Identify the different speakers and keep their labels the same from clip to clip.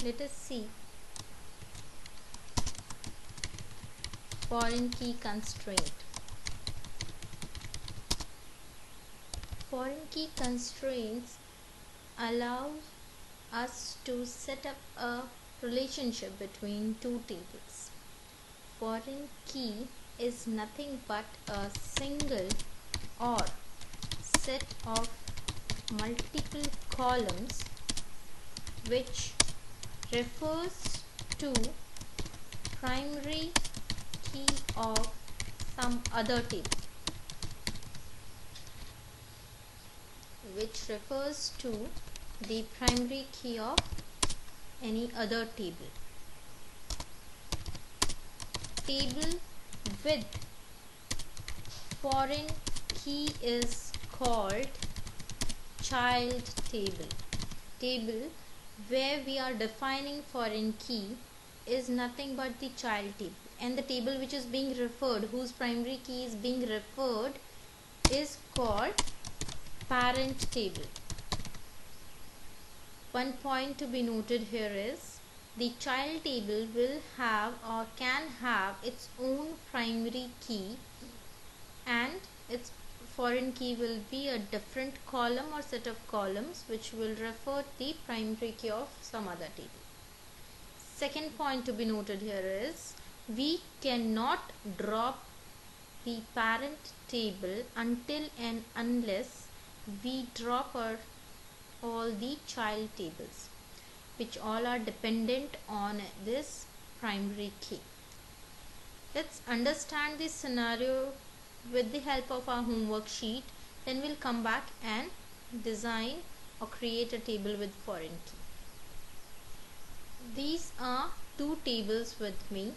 Speaker 1: Let us see foreign key constraint. Foreign key constraints allow us to set up a relationship between two tables. Foreign key is nothing but a single or set of multiple columns which refers to primary key of some other table, which refers to the primary key of any other table. Table with foreign key is called child table. Table where we are defining foreign key is nothing but the child table, and the table which is being referred, whose primary key is being referred, is called parent table. One point to be noted here is the child table will have or can have its own primary key, and its foreign key will be a different column or set of columns which will refer to the primary key of some other table. Second point to be noted here is we cannot drop the parent table until and unless we drop all the child tables, which all are dependent on this primary key. Let's understand this scenario with the help of our homework sheet, then we'll come back and design or create a table with foreign key. These are two tables with me,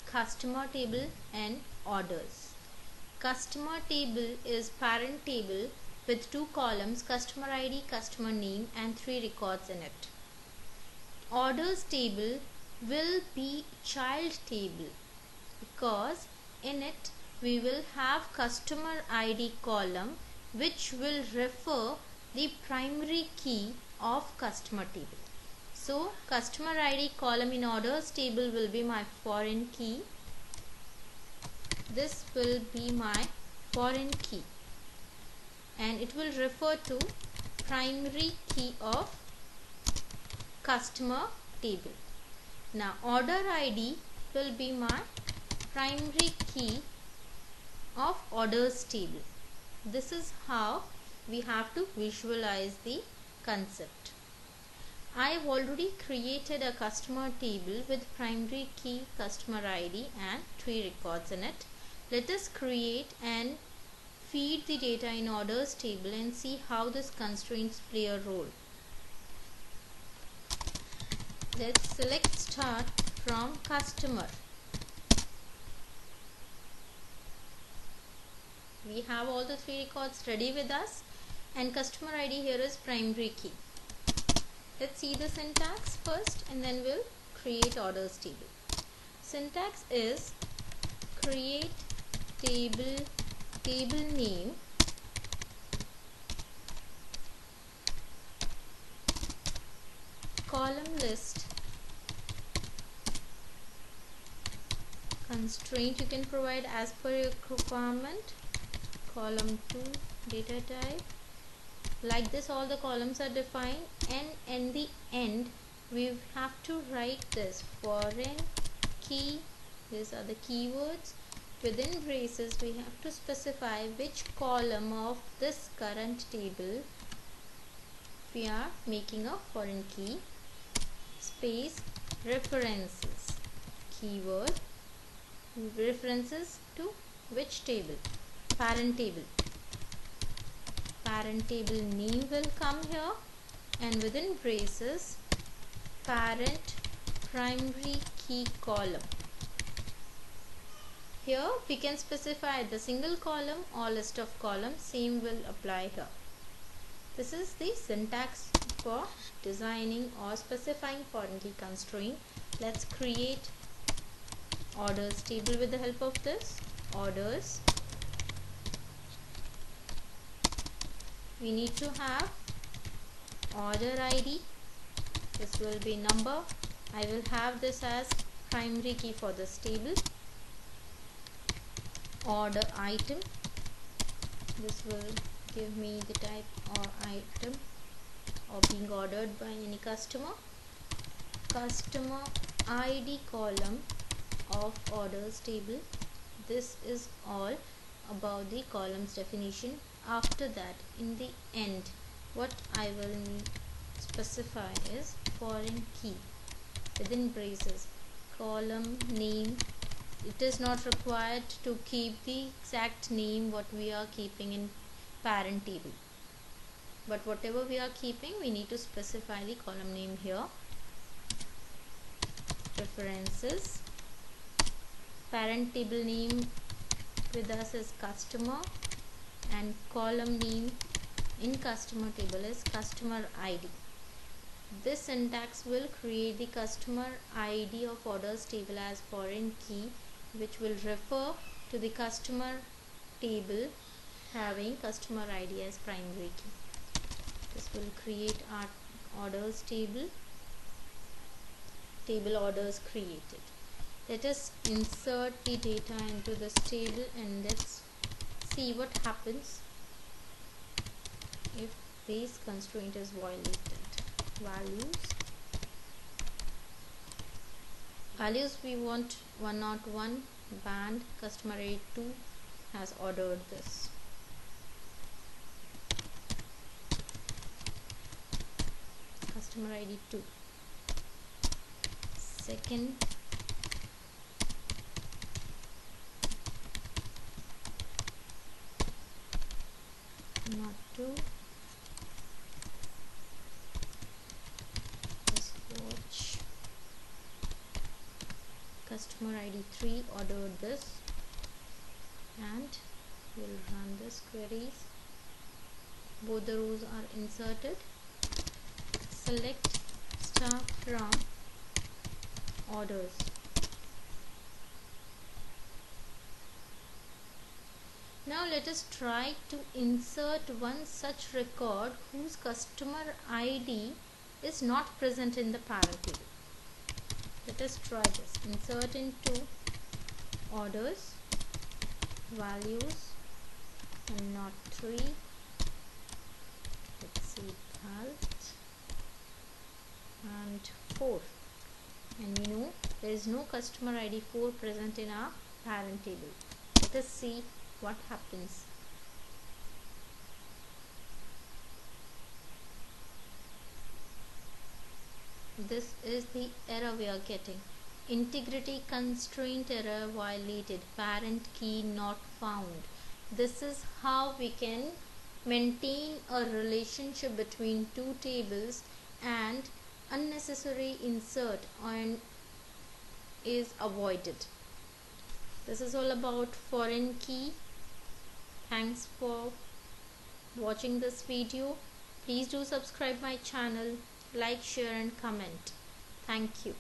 Speaker 1: customer table and orders. Customer table is parent table with two columns, customer ID, customer name, and 3 records in it. Orders table will be child table because in it we will have customer ID column which will refer the primary key of customer table. So customer ID column in orders table will be my foreign key. This will be my foreign key and it will refer to primary key of customer table. Now order ID will be my primary key of orders table. This is how we have to visualize the concept. I have already created a customer table with primary key, customer ID and 3 records in it. Let us create and feed the data in orders table and see how these constraints play a role. Let's select start from customer. We have all the 3 records ready with us and customer ID here is primary key. Let's see the syntax first and then we'll create orders table. Syntax is create table name column list constraint you can provide as per your requirement, column 2 data type. Like this all the columns are defined, and in the end we have to write this foreign key. These are the keywords. Within braces we have to specify which column of this current table we are making a foreign key, space references, keyword references to which table, parent table. Parent table name will come here, and within braces parent primary key column. Here we can specify the single column or list of columns, same will apply here. This is the syntax for designing or specifying foreign key constraint. Let's create orders table with the help of this. Orders, we need to have order ID, this will be number, I will have this as primary key for this table. Order item, this will give me the type or item or being ordered by any customer. Customer ID column of orders table. This is all about the columns definition. After that, in the end, what I will specify is foreign key within braces, column name. It is not required to keep the exact name what we are keeping in parent table, but whatever we are keeping, we need to specify the column name here. Preferences, parent table name with us is customer, and column name in customer table is customer ID. This syntax will create the customer ID of orders table as foreign key, which will refer to the customer table having customer ID as primary key. This will create our orders table orders created. Let us insert the data into this table and let's see what happens if this constraint is violated. Values we want 101, band customer ID 2 has ordered this. Customer ID 2. Second, not 2. Watch. Customer ID 3 ordered this, and we'll run this queries. Both the rows are inserted. Select star from orders. Now let us try to insert one such record whose customer ID is not present in the parent table. Let us try this. Insert into orders, values, and not 3. Let's see, alt and 4. And we know there is no customer ID 4 present in our parent table. Let us see what happens. This is the error we are getting. Integrity constraint error violated, parent key not found. This is how we can maintain a relationship between two tables and unnecessary insert and is avoided. This is all about foreign key. Thanks for watching this video. Please do subscribe my channel, like, share and comment. Thank you.